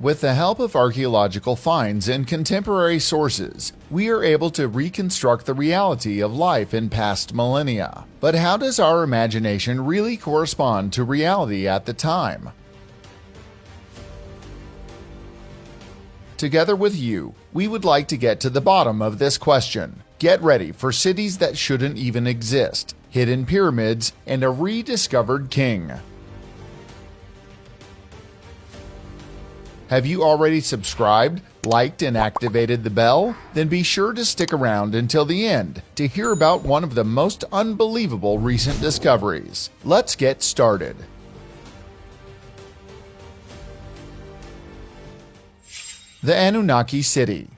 With the help of archaeological finds and contemporary sources, we are able to reconstruct the reality of life in past millennia. But how does our imagination really correspond to reality at the time? Together with you, we would like to get to the bottom of this question. Get ready for cities that shouldn't even exist, hidden pyramids, and a rediscovered king. Have you already subscribed, liked, and activated the bell? Then be sure to stick around until the end to hear about one of the most unbelievable recent discoveries. Let's get started. The Anunnaki City.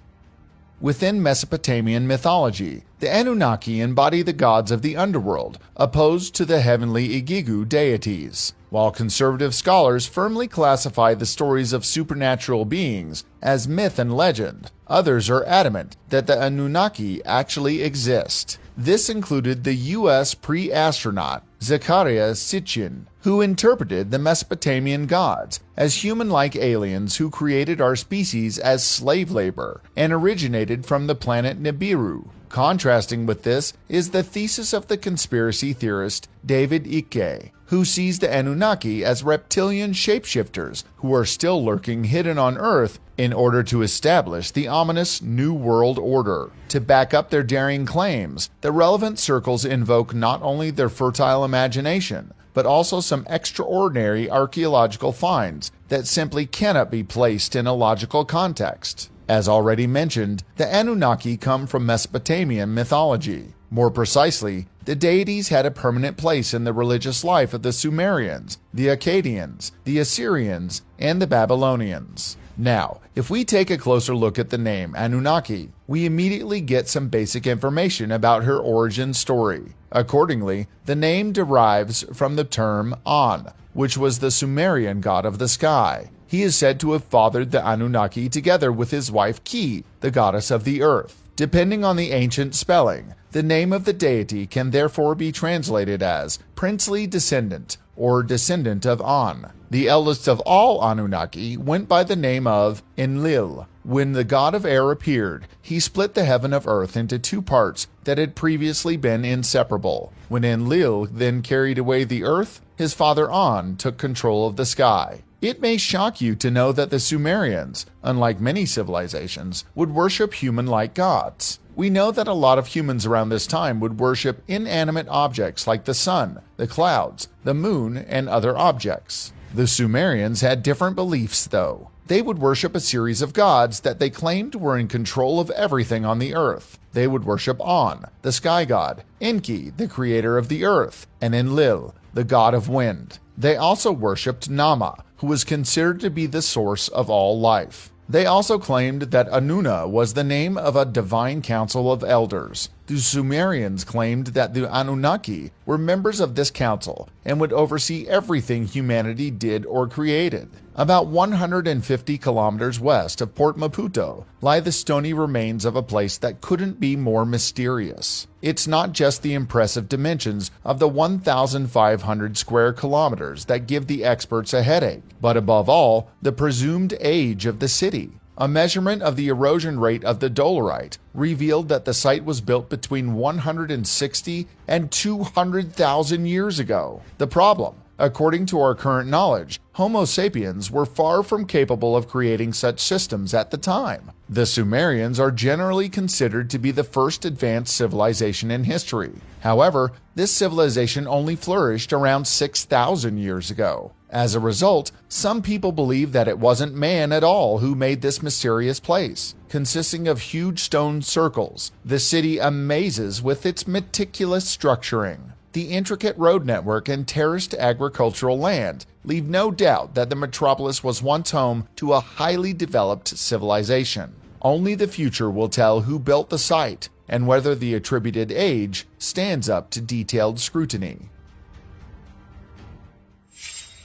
Within Mesopotamian mythology, the Anunnaki embody the gods of the underworld, opposed to the heavenly Igigu deities. While conservative scholars firmly classify the stories of supernatural beings as myth and legend, others are adamant that the Anunnaki actually exist. This included the U.S. pre-astronaut Zecharia Sitchin, who interpreted the Mesopotamian gods as human-like aliens who created our species as slave labor and originated from the planet Nibiru. Contrasting with this is the thesis of the conspiracy theorist David Icke, who sees the Anunnaki as reptilian shapeshifters who are still lurking hidden on Earth in order to establish the ominous New World Order. To back up their daring claims, the relevant circles invoke not only their fertile imagination, but also some extraordinary archaeological finds that simply cannot be placed in a logical context. As already mentioned, the Anunnaki come from Mesopotamian mythology. More precisely, the deities had a permanent place in the religious life of the Sumerians, the Akkadians, the Assyrians, and the Babylonians. Now, if we take a closer look at the name Anunnaki, we immediately get some basic information about her origin story. Accordingly, the name derives from the term An, which was the Sumerian god of the sky. He is said to have fathered the Anunnaki together with his wife Ki, the goddess of the earth. Depending on the ancient spelling, the name of the deity can therefore be translated as princely descendant or descendant of An. The eldest of all Anunnaki went by the name of Enlil. When the god of air appeared, he split the heaven of earth into two parts that had previously been inseparable. When Enlil then carried away the earth, his father An took control of the sky. It may shock you to know that the Sumerians, unlike many civilizations, would worship human-like gods. We know that a lot of humans around this time would worship inanimate objects like the sun, the clouds, the moon, and other objects. The Sumerians had different beliefs, though. They would worship a series of gods that they claimed were in control of everything on the earth. They would worship An, the sky god, Enki, the creator of the earth, and Enlil, the god of wind. They also worshipped Nama, who was considered to be the source of all life. They also claimed that Anuna was the name of a divine council of elders. The Sumerians claimed that the Anunnaki were members of this council and would oversee everything humanity did or created. About 150 kilometers west of Port Maputo lie the stony remains of a place that couldn't be more mysterious. It's not just the impressive dimensions of the 1,500 square kilometers that give the experts a headache, but above all, the presumed age of the city. A measurement of the erosion rate of the dolerite revealed that the site was built between 160 and 200,000 years ago. The problem, according to our current knowledge, Homo sapiens were far from capable of creating such systems at the time. The Sumerians are generally considered to be the first advanced civilization in history. However, this civilization only flourished around 6,000 years ago. As a result, some people believe that it wasn't man at all who made this mysterious place. Consisting of huge stone circles, the city amazes with its meticulous structuring. The intricate road network and terraced agricultural land leave no doubt that the metropolis was once home to a highly developed civilization. Only the future will tell who built the site and whether the attributed age stands up to detailed scrutiny.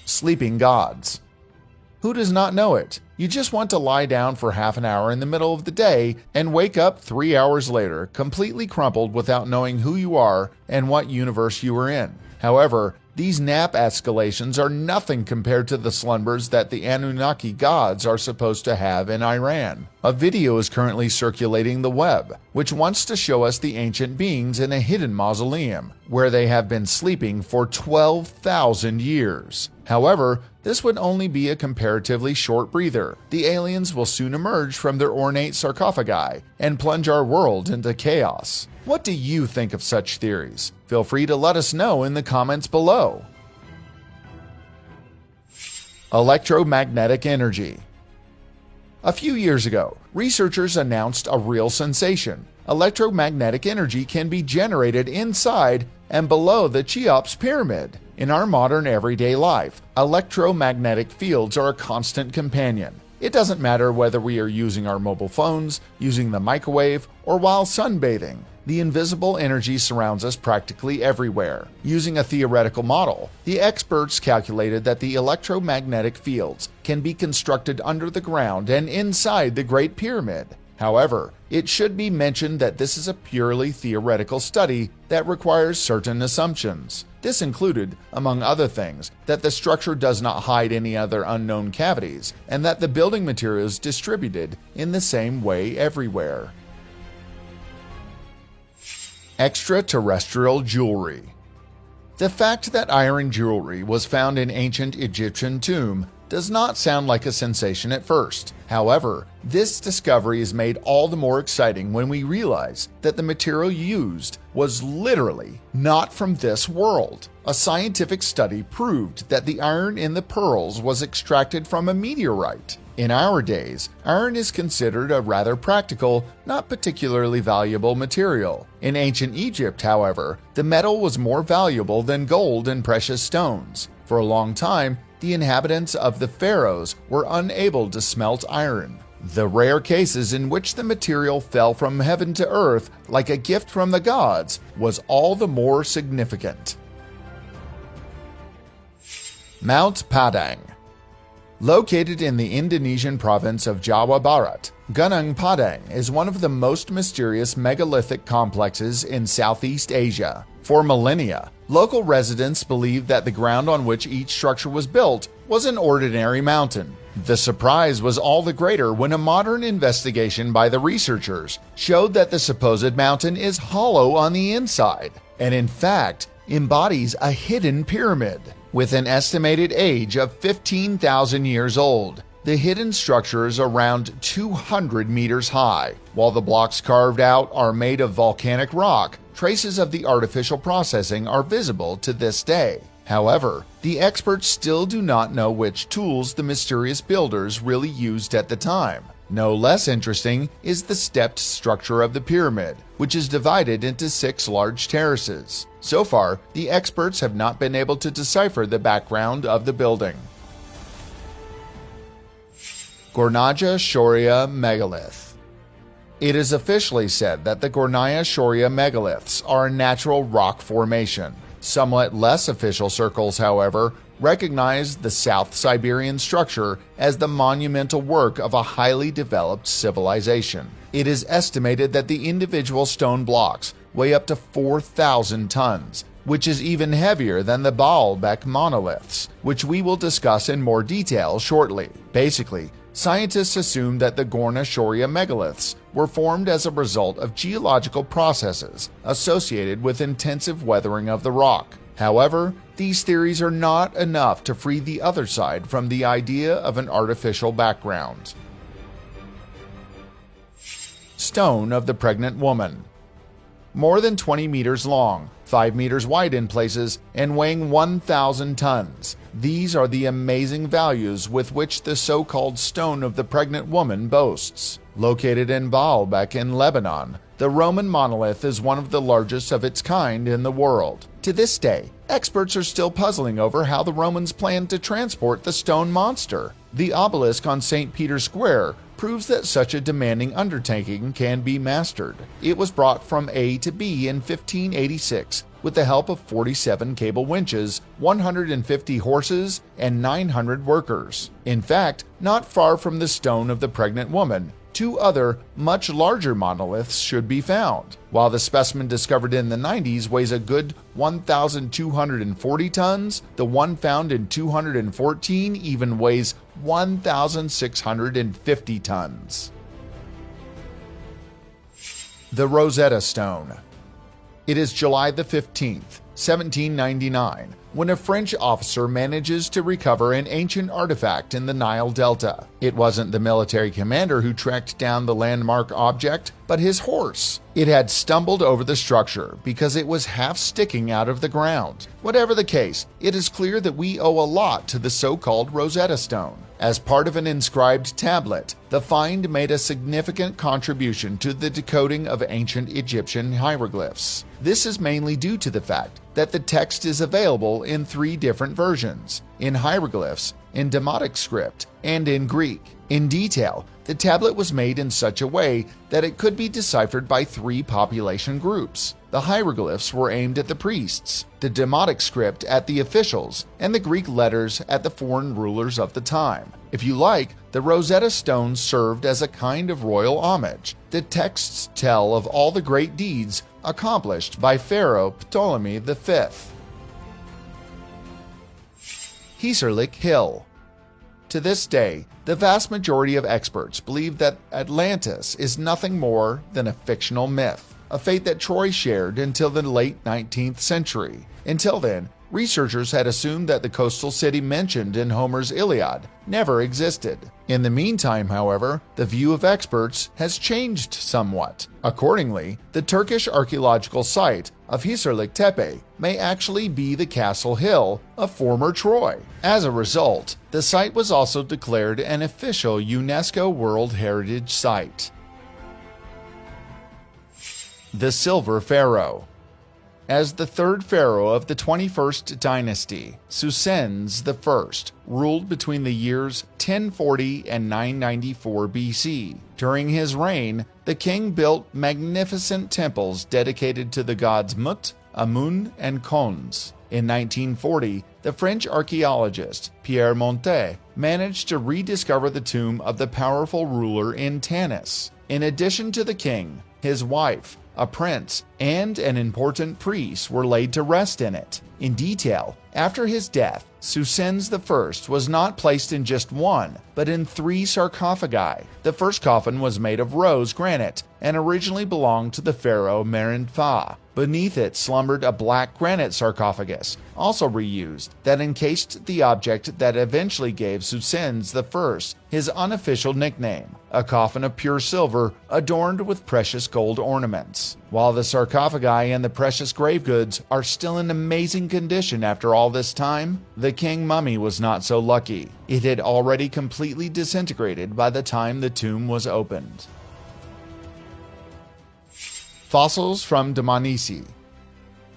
Sleeping gods. Who does not know it? You just want to lie down for half an hour in the middle of the day and wake up 3 hours later, completely crumpled without knowing who you are and what universe you are in. However, These nap escalations are nothing compared to the slumbers that the Anunnaki gods are supposed to have in Iran. A video is currently circulating the web, which wants to show us the ancient beings in a hidden mausoleum, where they have been sleeping for 12,000 years. However, this would only be a comparatively short breather. The aliens will soon emerge from their ornate sarcophagi and plunge our world into chaos. What do you think of such theories? Feel free to let us know in the comments below. Electromagnetic energy. A few years ago, researchers announced a real sensation. Electromagnetic energy can be generated inside and below the Cheops pyramid. In our modern everyday life, electromagnetic fields are a constant companion. It doesn't matter whether we are using our mobile phones, using the microwave, or while sunbathing. The invisible energy surrounds us practically everywhere. Using a theoretical model, the experts calculated that the electromagnetic fields can be constructed under the ground and inside the Great Pyramid. However, it should be mentioned that this is a purely theoretical study that requires certain assumptions. This included, among other things, that the structure does not hide any other unknown cavities and that the building material is distributed in the same way everywhere. Extraterrestrial jewelry. The fact that iron jewelry was found in ancient Egyptian tomb does not sound like a sensation at first. However, this discovery is made all the more exciting when we realize that the material used was literally not from this world. A scientific study proved that the iron in the pearls was extracted from a meteorite. In our days, iron is considered a rather practical, not particularly valuable material. In ancient Egypt, however, the metal was more valuable than gold and precious stones. For a long time, the inhabitants of the pharaohs were unable to smelt iron. The rare cases in which the material fell from heaven to earth like a gift from the gods was all the more significant. Mount Padang. Located in the Indonesian province of Jawa Barat, Gunung Padang is one of the most mysterious megalithic complexes in Southeast Asia. For millennia, local residents believed that the ground on which each structure was built was an ordinary mountain. The surprise was all the greater when a modern investigation by the researchers showed that the supposed mountain is hollow on the inside, and in fact embodies a hidden pyramid. With an estimated age of 15,000 years old, the hidden structure is around 200 meters high. While the blocks carved out are made of volcanic rock, traces of the artificial processing are visible to this day. However, the experts still do not know which tools the mysterious builders really used at the time. No less interesting is the stepped structure of the pyramid, which is divided into 6 large terraces. So far, the experts have not been able to decipher the background of the building. Gornaya Shoria Megalith. It is officially said that the Gornaya Shoria megaliths are a natural rock formation. Somewhat less official circles, however, recognize the South Siberian structure as the monumental work of a highly developed civilization. It is estimated that the individual stone blocks weigh up to 4,000 tons, which is even heavier than the Baalbek monoliths, which we will discuss in more detail shortly. Basically, scientists assume that the Gornaya Shoria megaliths were formed as a result of geological processes associated with intensive weathering of the rock. However, these theories are not enough to free the other side from the idea of an artificial background. Stone of the Pregnant Woman. More than 20 meters long, 5 meters wide in places, and weighing 1,000 tons. These are the amazing values with which the so-called Stone of the Pregnant Woman boasts. Located in Baalbek in Lebanon, the Roman monolith is one of the largest of its kind in the world. To this day, experts are still puzzling over how the Romans planned to transport the stone monster. The obelisk on St. Peter's Square proves that such a demanding undertaking can be mastered. It was brought from A to B in 1586 with the help of 47 cable winches, 150 horses, and 900 workers. In fact, not far from the Stone of the Pregnant Woman 2 other, much larger monoliths should be found. While the specimen discovered in the 90s weighs a good 1,240 tons, the one found in 214 even weighs 1,650 tons. The Rosetta Stone. It is July the 15th, 1799, when a French officer manages to recover an ancient artifact in the Nile Delta. It wasn't the military commander who tracked down the landmark object, but his horse. It had stumbled over the structure because it was half sticking out of the ground. Whatever the case, it is clear that we owe a lot to the so-called Rosetta Stone. As part of an inscribed tablet, the find made a significant contribution to the decoding of ancient Egyptian hieroglyphs. This is mainly due to the fact that the text is available in 3 different versions: in hieroglyphs, in Demotic script, and in Greek. In detail, the tablet was made in such a way that it could be deciphered by 3 population groups. The hieroglyphs were aimed at the priests, the Demotic script at the officials, and the Greek letters at the foreign rulers of the time. If you like, the Rosetta Stone served as a kind of royal homage. The texts tell of all the great deeds accomplished by Pharaoh Ptolemy V. Hissarlik Hill. To this day, the vast majority of experts believe that Atlantis is nothing more than a fictional myth, a fate that Troy shared until the late 19th century. Until then, researchers had assumed that the coastal city mentioned in Homer's Iliad never existed. In the meantime, however, the view of experts has changed somewhat. Accordingly, the Turkish archaeological site of Hissarlik Tepe may actually be the Castle Hill of former Troy. As a result, the site was also declared an official UNESCO World Heritage Site. The Silver Pharaoh. As the 3rd pharaoh of the 21st dynasty, Susenens I ruled between the years 1040 and 994 BC. During his reign, the king built magnificent temples dedicated to the gods Mut, Amun, and Khons. In 1940, the French archaeologist Pierre Montet managed to rediscover the tomb of the powerful ruler in Tanis. In addition to the king, his wife, a prince, and an important priest were laid to rest in it. In detail, after his death, Susenens I was not placed in just 1, but in 3 sarcophagi. The first coffin was made of rose granite and originally belonged to the pharaoh Merenptah. Beneath it slumbered a black granite sarcophagus, also reused, that encased the object that eventually gave Susenens I his unofficial nickname, a coffin of pure silver adorned with precious gold ornaments. While the sarcophagi and the precious grave goods are still in amazing condition after all this time, the king mummy was not so lucky. It had already completely disintegrated by the time the tomb was opened. Fossils from Dmanisi.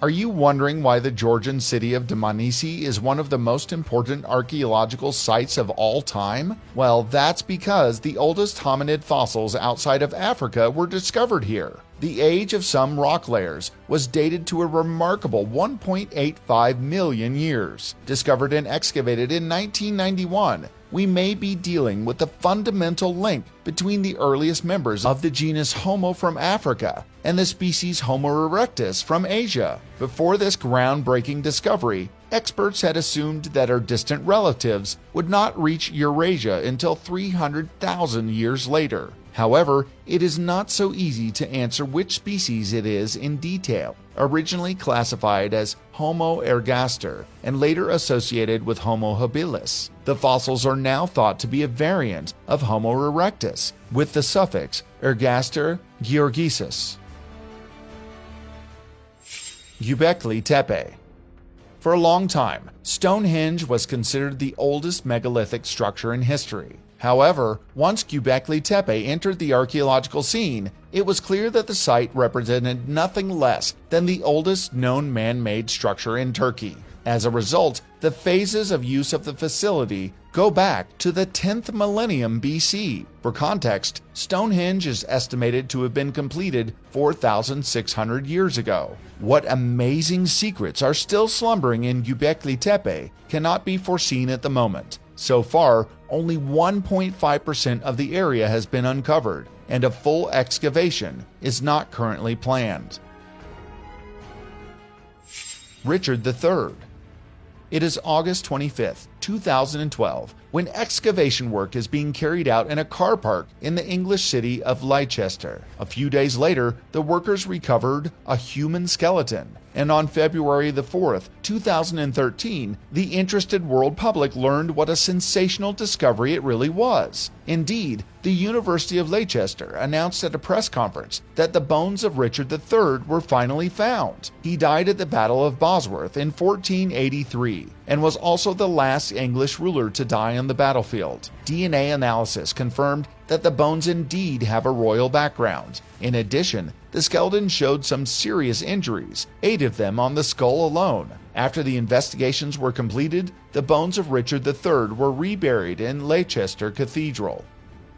Are you wondering why the Georgian city of Dmanisi is one of the most important archaeological sites of all time? Well, that's because the oldest hominid fossils outside of Africa were discovered here. The age of some rock layers was dated to a remarkable 1.85 million years. Discovered and excavated in 1991, we may be dealing with the fundamental link between the earliest members of the genus Homo from Africa and the species Homo erectus from Asia. Before this groundbreaking discovery, experts had assumed that our distant relatives would not reach Eurasia until 300,000 years later. However, it is not so easy to answer which species it is in detail. Originally classified as Homo ergaster and later associated with Homo habilis, the fossils are now thought to be a variant of Homo erectus with the suffix ergaster georgiensis. Göbekli Tepe. For a long time, Stonehenge was considered the oldest megalithic structure in history. However, once Göbekli Tepe entered the archaeological scene, it was clear that the site represented nothing less than the oldest known man-made structure in Turkey. As a result, the phases of use of the facility go back to the 10th millennium BC. For context, Stonehenge is estimated to have been completed 4,600 years ago. What amazing secrets are still slumbering in Göbekli Tepe cannot be foreseen at the moment. So far, only 1.5% of the area has been uncovered, and a full excavation is not currently planned. Richard III. It is August 25, 2012, when excavation work is being carried out in a car park in the English city of Leicester. A few days later, the workers recovered a human skeleton, and on February 4, 2013, the interested world public learned what a sensational discovery it really was. Indeed, the University of Leicester announced at a press conference that the bones of Richard III were finally found. He died at the Battle of Bosworth in 1483 and was also the last English ruler to die on the battlefield. DNA analysis confirmed that the bones indeed have a royal background. In addition, the skeleton showed some serious injuries, 8 of them on the skull alone. After the investigations were completed, the bones of Richard III were reburied in Leicester Cathedral.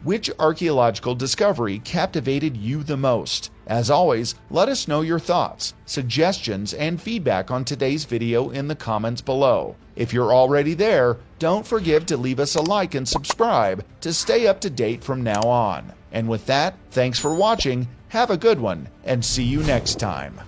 Which archaeological discovery captivated you the most? As always, let us know your thoughts, suggestions, and feedback on today's video in the comments below. If you're already there, don't forget to leave us a like and subscribe to stay up to date from now on. And with that, thanks for watching, have a good one, and see you next time.